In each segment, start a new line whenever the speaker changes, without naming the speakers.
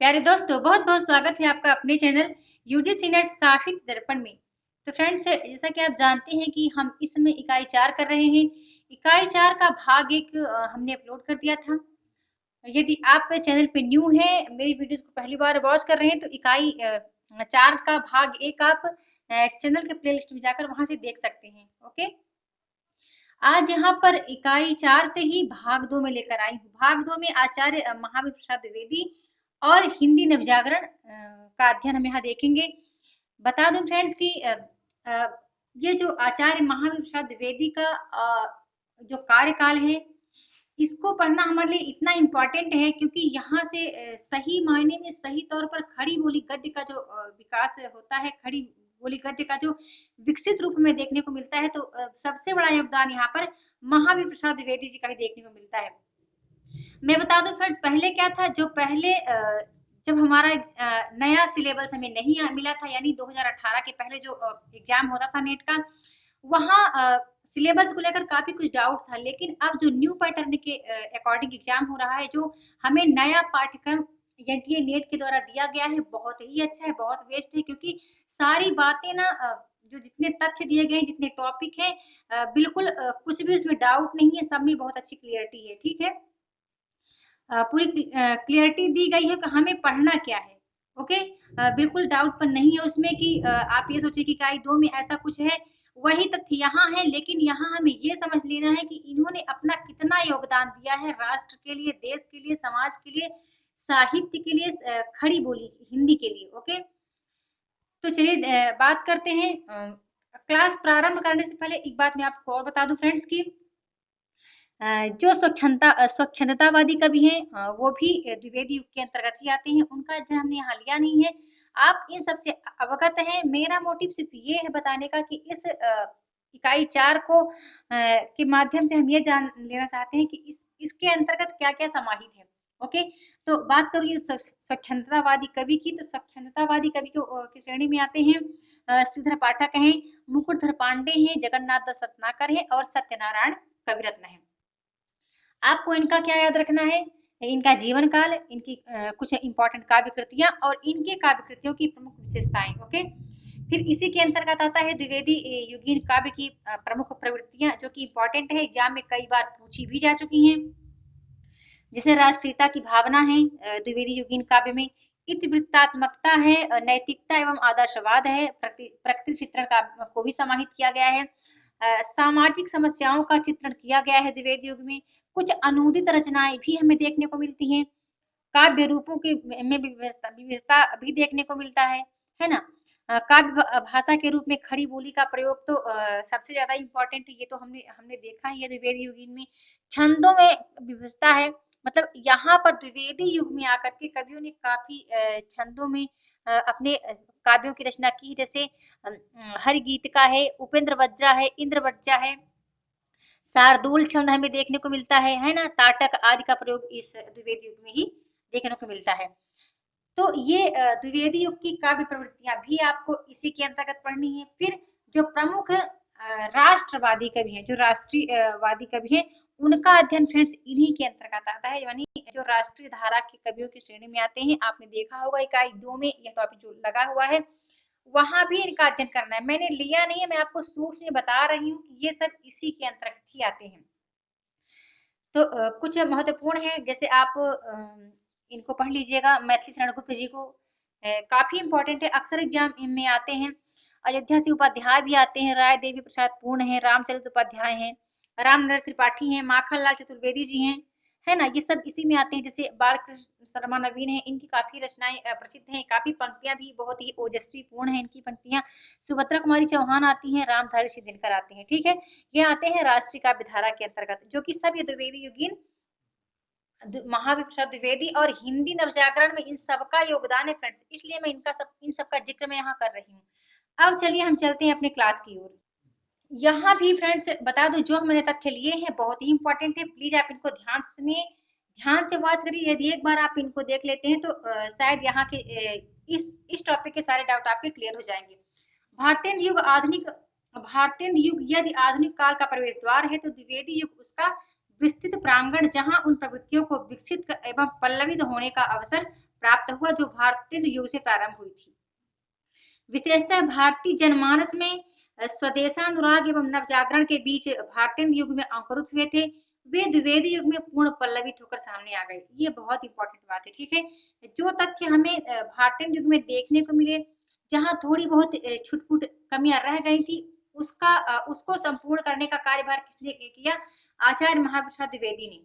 प्यारे दोस्तों, बहुत-बहुत स्वागत है आपका अपने चैनल यूजीसी नेट साहित्य दर्पण में। तो फ्रेंड्स, जैसा कि आप जानते हैं कि हम इस समय इकाई 4 कर रहे हैं। इकाई 4 का भाग 1 हमने अपलोड कर दिया था। यदि आप चैनल पे न्यू हैं, मेरी वीडियोज़ को पहली बार वॉच कर रहे हैं तो इकाई 4 का भाग 1 आप चैनल के प्लेलिस्ट में जाकर वहाँ से देख सकते हैं। ओके? आज यहाँ पर इकाई 4 से ही भाग 2 में लेकर आई हूँ। भाग 2 में आचार्य महावीर प्रसाद द्विवेदी और हिंदी नवजागरण का अध्ययन हम यहाँ देखेंगे। बता दूं फ्रेंड्स कि अ, ये जो आचार्य महावीर प्रसाद द्विवेदी का जो कार्यकाल है, इसको पढ़ना हमारे लिए इतना इम्पोर्टेंट है क्योंकि यहाँ से सही मायने में सही तौर पर खड़ी बोली गद्य का जो विकास होता है, खड़ी बोली गद्य का जो विकसित रूप में देखने को मिलता है, तो सबसे बड़ा योगदान यहाँ पर महावीर प्रसाद द्विवेदी जी का ही देखने को मिलता है। मैं बता दूं फ्रेंड्स, पहले क्या था, जो पहले जब हमारा नया सिलेबस हमें नहीं मिला था, यानी 2018 के पहले जो एग्जाम होता था नेट का, वहाँ सिलेबस को लेकर काफी कुछ डाउट था। लेकिन अब जो न्यू पैटर्न के अकॉर्डिंग एग्जाम हो रहा है, जो हमें नया पाठ्यक्रम एनटीए नेट के द्वारा दिया गया है, बहुत ही अच्छा है, बहुत बेस्ट है, क्योंकि सारी बातें ना जो जितने तथ्य दिए गए हैं, जितने टॉपिक हैं, बिल्कुल कुछ भी उसमें डाउट नहीं है, सब में बहुत अच्छी क्लियरिटी है। ठीक है, पूरी क्लियरिटी दी गई है कि हमें पढ़ना क्या है। ओके, बिल्कुल डाउटपन नहीं है उसमें कि आप ये सोचिए कि इकाई 2 में ऐसा कुछ है, वही तथ्य यहाँ है, लेकिन यहाँ हमें ये समझ लेना है कि इन्होंने अपना कितना योगदान दिया है राष्ट्र के लिए, देश के लिए, समाज के लिए, साहित्य के लिए, खड़ी बोली हिंदी के लिए। ओके, तो चलिए बात करते हैं। क्लास प्रारंभ करने से पहले एक बात मैं आपको और बता दूं फ्रेंड्स की जो स्वच्छंदतावादी कवि हैं, वो भी द्विवेदी युग के अंतर्गत ही आते हैं। उनका अध्ययन हमने यहाँ लिया नहीं है। आप इन सबसे अवगत हैं। मेरा मोटिव सिर्फ ये है बताने का कि इस इकाई 4 को के माध्यम से हम ये जान लेना चाहते हैं कि इसके अंतर्गत क्या-क्या समाहित है। ओके, तो बात करूँ स्वच्छंदतावादी कवि की, तो स्वच्छंदतावादी कवि की श्रेणी में आते हैं श्रीधर पाठक हैं, मुकुटधर पांडे हैं, जगन्नाथ दत्त रत्नाकर हैं और सत्यनारायण कविरत्न हैं। आपको इनका क्या याद रखना है? इनका जीवन काल, इनकी कुछ इंपॉर्टेंट काव्य कृतियां और इनके काव्य कृतियों की प्रमुख विशेषताएं। ओके, फिर इसी के अंतर्गत आता है द्विवेदी युगीन काव्य की प्रमुख प्रवृत्तियां, जो कि इंपॉर्टेंट है, एग्जाम में कई बार पूछी भी जा चुकी हैं। जैसे राष्ट्रीयता की भावना है द्विवेदी युगीन काव्य में, इतिवृत्तात्मकता है, नैतिकता एवं आदर्शवाद है, प्रकृति चित्रण का को भी समाहित किया गया है, सामाजिक समस्याओं का चित्रण किया गया है द्विवेदी युग में। कुछ अनूदित रचनाएं भी हमें देखने को मिलती हैं, काव्य रूपों की में विविधता भी देखने को मिलता है ना। काव्य भाषा के रूप में खड़ी बोली का प्रयोग तो सबसे ज्यादा इम्पोर्टेंट है, ये तो हमने हमने देखा ही है द्विवेदी युगीन में। छंदों में विविधता है, मतलब यहाँ पर द्विवेदी युग में आकर के कवियों ने काफी छंदों में अपने काव्यों की रचना की, जैसे हरिगीतिका है, उपेंद्र वज्रा है, इंद्र वज्जा है, शार्दूल छंद हमें देखने को मिलता है ना, ताटक आदि का प्रयोग इस द्विवेदी युग में ही देखने को मिलता है। तो ये द्विवेदी युग की काव्य प्रवृत्तियां भी आपको इसी के अंतर्गत पढ़नी है। फिर जो प्रमुख राष्ट्रवादी कवि हैं, जो राष्ट्रीयवादी कवि हैं, उनका अध्ययन फ्रेंड्स इन्हीं के अंतर्गत आता है, यानी जो राष्ट्रीय धारा के कवियों की श्रेणी में आते हैं। आपने देखा होगा इकाई 2 में यह टॉपिक जो लगा हुआ है, वहां भी इनका अध्ययन करना है। मैंने लिया नहीं है, मैं आपको सूक्ष्म बता रही हूँ कि ये सब इसी के अंतर्गत ही आते हैं। तो कुछ महत्वपूर्ण है, जैसे आप इनको पढ़ लीजिएगा। मैथिली शरण गुप्त जी को काफी इंपॉर्टेंट है, अक्सर एग्जाम में आते हैं। अयोध्या से उपाध्याय भी आते हैं, राय देवी प्रसाद पूर्ण है, रामचरित उपाध्याय हैं, रामनरेश त्रिपाठी हैं, माखनलाल चतुर्वेदी जी हैं, है ना, ये सब इसी में आते हैं। जैसे बालकृष्ण शर्मा नवीन है, इनकी काफी रचनाएं प्रसिद्ध हैं, काफी पंक्तियां भी बहुत ही ओजस्वी पूर्ण है इनकी पंक्तियां। सुभद्रा कुमारी चौहान आती हैं, रामधारी सिंह दिनकर आते हैं। ठीक है, ये आते हैं राष्ट्रीय काव्य धारा के अंतर्गत, जो कि सब ये द्विवेदी युगीन महावीर प्रसाद द्विवेदी और हिंदी नवजागरण में इन सबका योगदान है फ्रेंड्स, इसलिए मैं इन सब का जिक्र मैं यहाँ कर रही हूँ। अब चलिए हम चलते हैं अपने क्लास की ओर। यहाँ भी फ्रेंड्स बता दो, जो मैंने तथ्य लिए हैं बहुत ही इंपॉर्टेंट है, प्लीज आप इनको ध्यान सुनिए, ध्यान से वॉच करिए। यदि एक बार आप इनको देख लेते हैं तो शायद यहाँ के इस टॉपिक के सारे डाउट आपके क्लियर हो जाएंगे। भारतीय युग यदि आधुनिक काल का प्रवेश द्वार है, तो द्विवेदी युग उसका विस्तृत प्रांगण, जहां उन प्रवृत्तियों को विकसित एवं पल्लवित होने का अवसर प्राप्त हुआ जो भारतेंदु युग से प्रारंभ हुई थी। विशेषतः भारतीय जनमानस में स्वदेशानुराग एवं नवजागरण के बीच भारतेंदु युग में अंकुरित हुए थे, वे द्विवेदी युग में पूर्ण पल्लवित होकर सामने आ गए। ये बहुत इंपॉर्टेंट बात है, ठीक है। जो तथ्य हमें भारतेंदु युग में देखने को मिले, जहाँ थोड़ी बहुत छुट-पुट कमियां रह गई थी, उसको संपूर्ण करने का कार्यभार किसने किया? आचार्य महाप्रसाद द्विवेदी ने।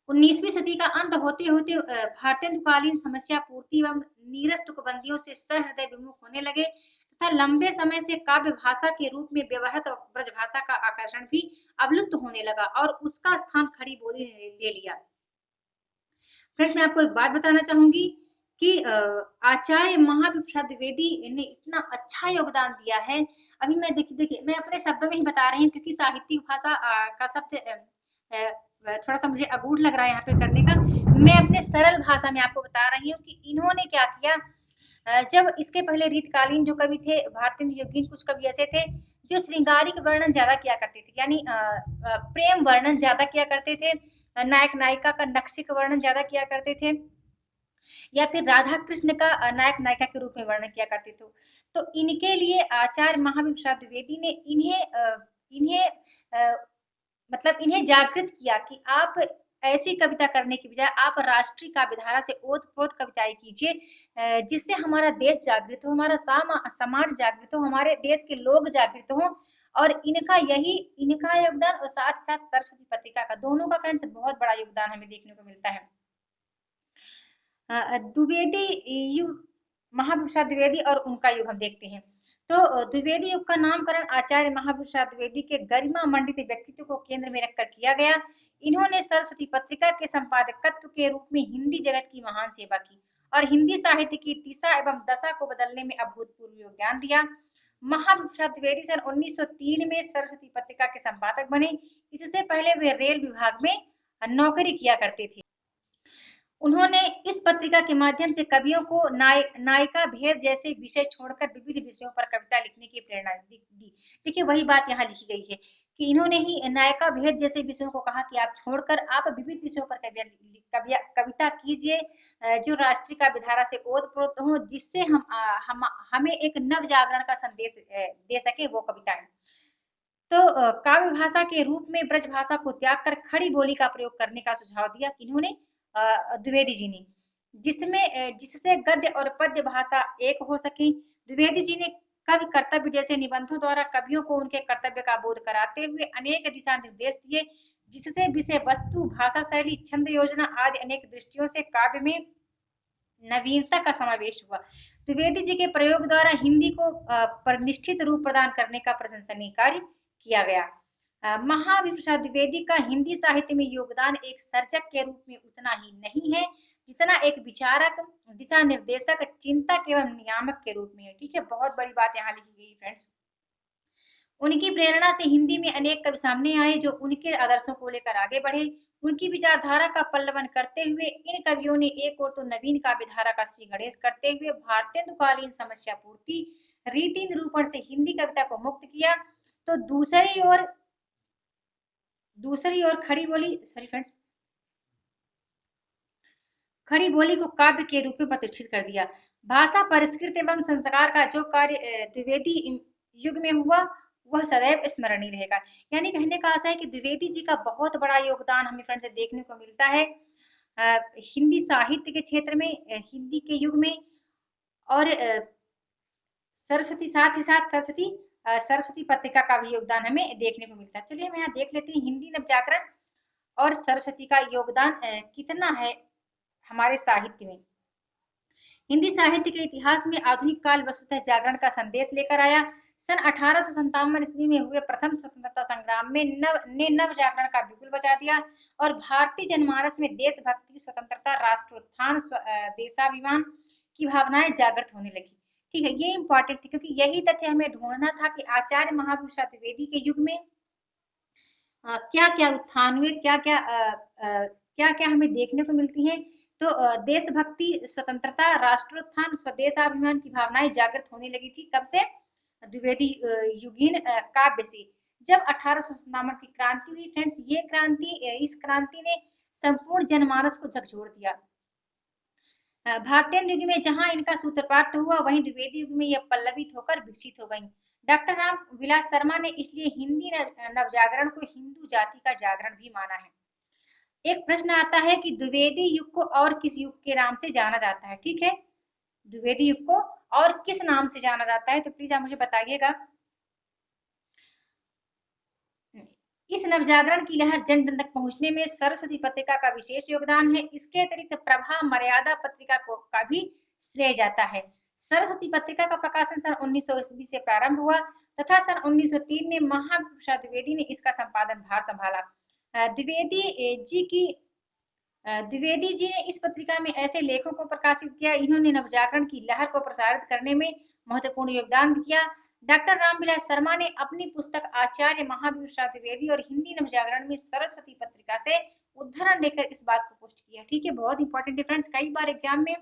19वीं सदी का अंत होते होते भारतेंदुकालीन समस्या पूर्ति एवं नीरस तुकबंदियों से सहृदय विमुख होने लगे तथा लंबे समय से काव्य भाषा के रूप में व्यवहृत ब्रजभाषा का आकर्षण भी अवलुप्त होने लगा और उसका स्थान खड़ी बोली ने ले लिया। फ्रेंड्स, मैं आपको एक बात बताना चाहूंगी कि आचार्य महाप्रसाद द्विवेदी ने इतना अच्छा योगदान दिया है। अभी मैं देखिए मैं अपने शब्दों में ही बता रही हूँ क्योंकि साहित्यिक भाषा का शब्द थोड़ा सा मुझे अगूढ़ लग रहा है यहाँ पे करने का। मैं अपने सरल भाषा में आपको बता रही हूँ कि इन्होंने क्या किया। जब इसके पहले रीतकालीन जो कवि थे भारतेंदु योगीन, कुछ कवि ऐसे थे जो श्रृंगारिक वर्णन ज्यादा किया करते थे, यानी प्रेम वर्णन ज्यादा किया करते थे, नायक नायिका का नक्शिक वर्णन ज्यादा किया करते थे, या फिर राधा कृष्ण का नायक नायिका के रूप में वर्णन किया करते थे। तो इनके लिए आचार्य महावीर प्रसाद द्विवेदी ने इन्हें मतलब इन्हें जागृत किया कि आप ऐसी कविता करने की बजाय आप राष्ट्रीय काव्यधारा से ओत-प्रोत कविताएं कीजिए, जिससे हमारा देश जागृत हो, हमारा समाज जागृत हो, हमारे देश के लोग जागृत हो। और इनका योगदान और साथ साथ सरस्वती पत्रिका का, दोनों का फ्रेंड्स बहुत बड़ा योगदान हमें देखने को मिलता है। द्विवेदी युग, महाप्रसाद द्विवेदी और उनका युग हम देखते हैं। तो द्विवेदी युग का नामकरण आचार्य महाप्रसाद द्विवेदी के गरिमा मंडित व्यक्तित्व को केंद्र में रखकर किया गया। इन्होंने सरस्वती पत्रिका के संपादकत्व के रूप में हिंदी जगत की महान सेवा की और हिंदी साहित्य की दिशा एवं दशा को बदलने में अभूतपूर्व योगदान दिया। महाप्रसाद द्विवेदी सन 1903 में सरस्वती पत्रिका के संपादक बने। इससे पहले वे रेल विभाग में नौकरी किया करते थे। उन्होंने इस पत्रिका के माध्यम से कवियों को नायिका भेद जैसे विषय छोड़कर विविध विषयों पर कविता लिखने की प्रेरणा दी। देखिए वही बात यहाँ लिखी गई है कि इन्होंने ही नायिका भेद जैसे विषयों को कहा कि आप छोड़कर आप विविध विषयों पर कविता कीजिए, जो राष्ट्रीय काव्यधारा से ओतप्रोत हो, जिससे हमें एक नव जागरण का संदेश दे सके वो कविताएं। तो काव्य भाषा के रूप में ब्रज भाषा को त्याग कर खड़ी बोली का प्रयोग करने का सुझाव दिया इन्होंने, द्विवेदी जी ने, जिससे गद्य और पद्य भाषा एक हो सके। द्विवेदी जी ने कवि कर्तव्य जैसे निबंधों द्वारा कवियों को उनके कर्तव्य का बोध कराते हुए अनेक दिशा निर्देश दिए, जिससे विषय वस्तु, भाषा शैली, छंद योजना आदि अनेक दृष्टियों से काव्य में नवीनता का समावेश हुआ। द्विवेदी जी के प्रयोग द्वारा हिंदी को परिनिष्ठित रूप प्रदान करने का प्रशंसनीय कार्य किया गया। महावीर प्रसाद द्विवेदी का हिंदी साहित्य में योगदान एक सर्जक के रूप में उतना ही नहीं है जितना एक विचारक, दिशा निर्देशक, चिंतक एवं नियामक के रूप में है। ठीक है, बहुत बड़ी बात यहाँ लिखी गई फ्रेंड्स। उनकी प्रेरणा से हिंदी में अनेक कवि सामने आए जो उनके आदर्शों को लेकर आगे बढ़े। उनकी विचारधारा का पल्लवन करते हुए इन कवियों ने एक और तो नवीन काव्यधारा का श्री गणेश करते हुए भारतेंदुकालीन समस्या पूर्ति, रीति निरूपण से हिंदी कविता को मुक्त किया, तो दूसरी ओर खड़ी बोली को काव्य के रूप में प्रतिष्ठित कर दिया। भाषा परिष्कृत एवं संस्कार का जो कार्य द्विवेदी युग में हुआ वह सदैव स्मरणीय रहेगा। यानी कहने का आशा है कि द्विवेदी जी का बहुत बड़ा योगदान हमें फ्रेंड्स देखने को मिलता है हिंदी साहित्य के क्षेत्र में, हिंदी के युग में। और साथ ही साथ सरस्वती पत्रिका का भी योगदान हमें देखने को मिलता है। चलिए हम यहाँ देख लेते हैं हिंदी नवजागरण और सरस्वती का योगदान कितना है हमारे साहित्य में। हिंदी साहित्य के इतिहास में आधुनिक काल वस्तुतः जागरण का संदेश लेकर आया। सन 1857 ईस्वी में हुए प्रथम स्वतंत्रता संग्राम में नव जागरण का बिगुल बजा दिया और भारतीय जनमानस में देशभक्ति, स्वतंत्रता, राष्ट्रोत्थान, देशाभिमान की भावनाएं जागृत होने लगी। ठीक है, ये इंपॉर्टेंट थी क्योंकि यही तथ्य हमें ढूंढना था कि आचार्य महावीर प्रसाद द्विवेदी के युग में क्या क्या उत्थान हुए, क्या क्या हमें देखने को मिलती हैं। तो देशभक्ति, स्वतंत्रता, राष्ट्रोत्थान, स्वदेशाभिमान की भावनाएं जागृत होने लगी थी। कब से? द्विवेदी युगीन काव्य से। जब 1857 की क्रांति हुई फ्रेंड्स, इस क्रांति ने संपूर्ण जनमानस को झकझोर दिया। भारतेंदु युग में जहां इनका सूत्रपात हुआ, वहीं द्विवेदी युग में यह पल्लवित होकर विकसित हो गई। डॉक्टर राम विलास शर्मा ने इसलिए हिंदी नवजागरण को हिंदू जाति का जागरण भी माना है। एक प्रश्न आता है कि द्विवेदी युग को और किस युग के नाम से जाना जाता है। ठीक है, द्विवेदी युग को और किस नाम से जाना जाता है, तो प्लीज आप मुझे बताइएगा। इस नवजागरण की लहर जन जन तक पहुंचने में सरस्वती पत्रिका का विशेष योगदान है। इसके अतिरिक्त प्रभा मर्यादा पत्रिका का भी श्रेय जाता है। सरस्वती पत्रिका का प्रकाशन सन 1900 ईस्वी से प्रारंभ हुआ तथा सन 1903 में महाविभूषण द्विवेदी ने इसका संपादन भार संभाला। द्विवेदी जी ने इस पत्रिका में ऐसे लेखों को प्रकाशित किया, इन्होंने नवजागरण की लहर को प्रसारित करने में महत्वपूर्ण योगदान दिया। डॉक्टर रामविलास शर्मा ने अपनी पुस्तक आचार्य महाविभूषण द्विवेदी और हिंदी नवजागरण में सरस्वती पत्रिका से उदाहरण लेकर इस बात को पुष्ट किया। ठीक है, बहुत इंपॉर्टेंट डिफरेंस, कई बार एग्जाम में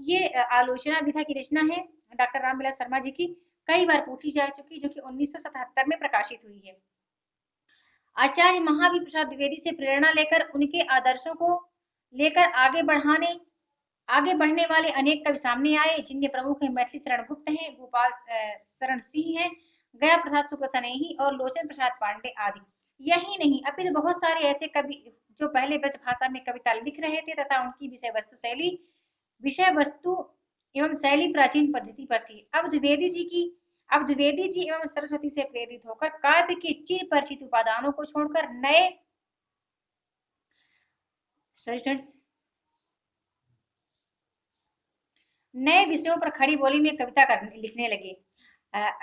ये आलोचना विधा की रचना है डॉक्टर रामविलास शर्मा जी की, कई बार पूछी जा चुकी, जो कि 1977 में प्रकाशित हुई है। आचार्य महाविभूषण द्विवेदी से प्रेरणा लेकर उनके आदर्शों को लेकर आगे बढ़ने वाले अनेक कवि सामने आए, जिनमें प्रमुख हैं मैथिली शरण गुप्त हैं, गोपाल शरण सिंह हैं, गया प्रसाद शुक्ल स्नेही और लोचन प्रसाद पांडे आदि। यही नहीं, अभी तो बहुत सारे ऐसे कवि जो पहले ब्रज भाषा में कविता लिख रहे थे तथा उनकी विषय वस्तु एवं शैली प्राचीन पद्धति पर थी। अब द्विवेदी जी एवं सरस्वती से प्रेरित होकर काव्य के चिर परिचित उपादानों को छोड़कर नए विषयों पर खड़ी बोली में कविता लिखने लगे।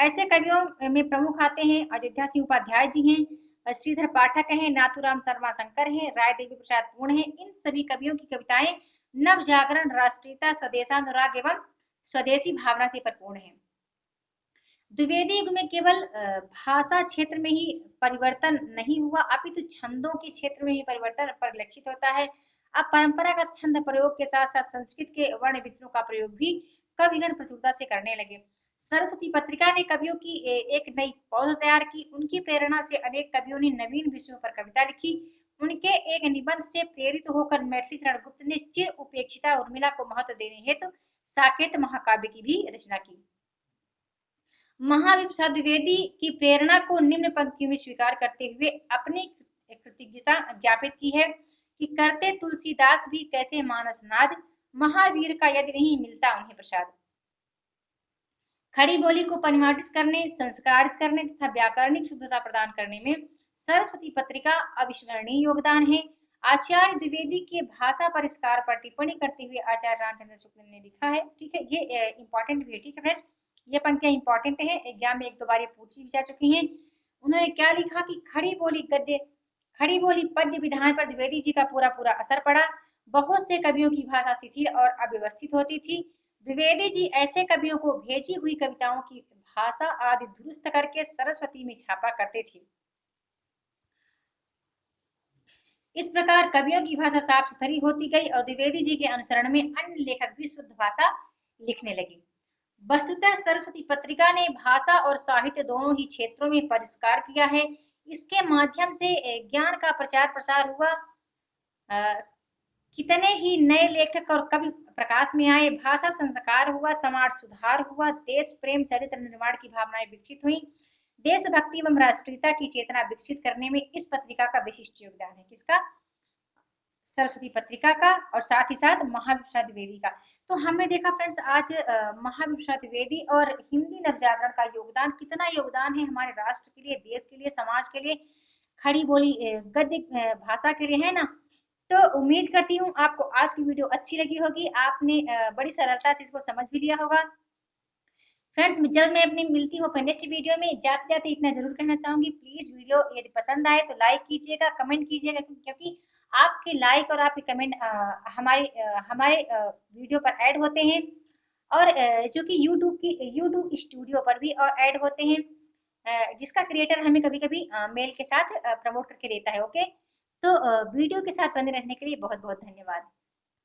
ऐसे कवियों में प्रमुख आते हैं अयोध्या सिंह उपाध्याय जी हैं, श्रीधर पाठक हैं, नाथुराम शर्मा शंकर हैं, राय देवी प्रसाद पूर्ण हैं। इन सभी कवियों की कविताएं नव जागरण, राष्ट्रीयता, स्वदेशानुराग एवं स्वदेशी भावना से परिपूर्ण है। द्विवेदी युग में केवल भाषा क्षेत्र में ही परिवर्तन नहीं हुआ, अपितु छंदों के क्षेत्र में ही परिवर्तन परिलक्षित होता है। अब परंपरागत छंद प्रयोग के साथ साथ संस्कृत के वर्ण विधियों का प्रयोग भी कविगण प्रचुरता से करने लगे। सरस्वती पत्रिका ने कवियों की एक नई पौध तैयार की। उनकी प्रेरणा से अनेक कवियों ने नवीन विषयों पर कविता लिखी। उनके एक निबंध से प्रेरित होकर मैथिली शरण गुप्त ने चिर उपेक्षिता उर्मिला को महत्व देने हेतु साकेत महाकाव्य की भी रचना की। महाविभूषण द्विवेदी की प्रेरणा को निम्न पंक्तियों में स्वीकार करते हुए अपनी कृतज्ञता ज्ञापित की है कि करते तुलसीदास भी कैसे मानस नाद, महावीर का यदि नहीं मिलता उन्हें प्रसाद। खड़ी बोली को परिमार्जित करने, संस्कारित करने तथा व्याकरणिक शुद्धता प्रदान करने में सरस्वती पत्रिका अविस्मरणीय योगदान है। आचार्य द्विवेदी के भाषा परिष्कार पर टिप्पणी करते हुए आचार्य रामचंद्र शुक्ल ने लिखा है। ठीक है, ये इंपॉर्टेंट भी है। ठीक है फ्रेंड्स, ये पंक्तियां इंपॉर्टेंट है, एग्जाम में एक दो बार ये पूछी जा चुकी हैं। उन्होंने क्या लिखा कि खड़ी बोली पद्य विधान पर द्विवेदी जी का पूरा असर पड़ा। बहुत से कवियों की भाषा शिथिल और अव्यवस्थित होती थी। द्विवेदी जी ऐसे कवियों को भेजी हुई कविताओं की भाषा आदि दुरुस्त करके सरस्वती में छापा करते थे। इस प्रकार कवियों की भाषा साफ सुथरी होती गई और द्विवेदी जी के अनुसरण में अन्य लेखक भी शुद्ध भाषा लिखने लगे। वस्तुतः सरस्वती पत्रिका ने भाषा और साहित्य दोनों ही क्षेत्रों में परिष्कार किया है। इसके माध्यम से ज्ञान का प्रचार प्रसार हुआ, कितने ही नए लेखक और कवि प्रकाश में आए, भाषा संस्कार हुआ, समाज सुधार हुआ, देश प्रेम चरित्र निर्माण की भावनाएं विकसित हुई, देशभक्ति एवं राष्ट्रीयता की चेतना विकसित करने में इस पत्रिका का विशिष्ट योगदान है। किसका? सरस्वती पत्रिका का और साथ ही साथ महाविभूषण द्विवेदी का। तो हमने देखा फ्रेंड्स आज महाविभूषण द्विवेदी और हिंदी नवजागरण का योगदान, कितना योगदान है हमारे राष्ट्र के लिए, देश के लिए, समाज के लिए, खड़ी बोली गद्य भाषा के लिए, है ना। तो उम्मीद करती हूँ आपको आज की वीडियो अच्छी लगी होगी, आपने बड़ी सरलता से इसको समझ भी लिया होगा। फ्रेंड्स जल्द मैं अपनी मिलती हूँ नेक्स्ट वीडियो में। जाते जाते इतना जरूर कहना चाहूंगी, प्लीज वीडियो यदि पसंद आए तो लाइक कीजिएगा, कमेंट कीजिएगा, क्योंकि आपके लाइक और आपके कमेंट हमारे वीडियो पर ऐड होते हैं और जो कि यूट्यूब स्टूडियो पर भी ऐड होते हैं, जिसका क्रिएटर हमें कभी कभी मेल के साथ प्रमोट करके देता है। ओके, तो वीडियो के साथ बने रहने के लिए बहुत बहुत धन्यवाद।